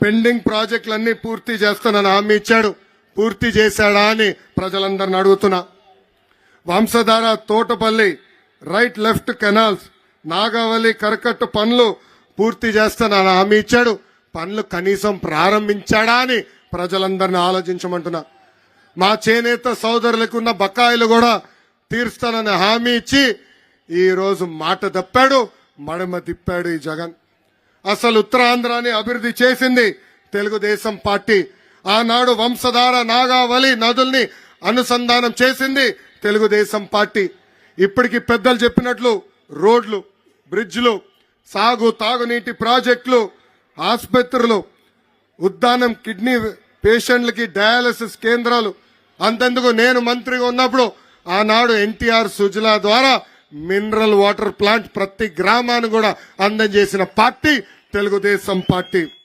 Pending ప్రాజెక్టులన్నీ పూర్తి చేస్తానని హామీ ఇచ్చాడు. పూర్తి చేశాడా అని ప్రజలందరిని అడుగుతున్నా. Vamsadhara, Thotapalli, right left canals, Nagavali కరకట్టు పనులు పూర్తి చేస్తానని హామీ ఇచ్చాడు. పనులు కనీసం ప్రారంభించాడా అని ప్రజలందరినీ ఆలోచించమంటున్నా. మా చేనేత సోదరులకు ఉన్న బకాయిలు కూడా తీరుస్తానని హామీ ఇచ్చి ఈ రోజు మాట తప్పాడు, మడమ తిప్పాడు ఈ జగన్. అసలు ఉత్తరాంధ్రాని అభివృద్ధి చేసింది తెలుగుదేశం పార్టీ. ఆనాడు వంశధార, నాగావళి నదుల్ని అనుసంధానం చేసింది తెలుగుదేశం పార్టీ. ఇప్పటికి పెద్దలు చెప్పినట్లు రోడ్లు, బ్రిడ్జ్లు, సాగు తాగునీటి ప్రాజెక్టులు, ఆసుపత్రులు, ఉద్దానం కిడ్నీ పేషెంట్లకి డయాలసిస్ కేంద్రాలు. అంతెందుకు నేను మంత్రిగా ఉన్నప్పుడు ఆనాడు ఎన్టీఆర్ సుజలా ద్వారా మినరల్ వాటర్ ప్లాంట్ ప్రతి గ్రామాన్ని కూడా అందజేసిన పార్టీ తెలుగుదేశం పార్టీ.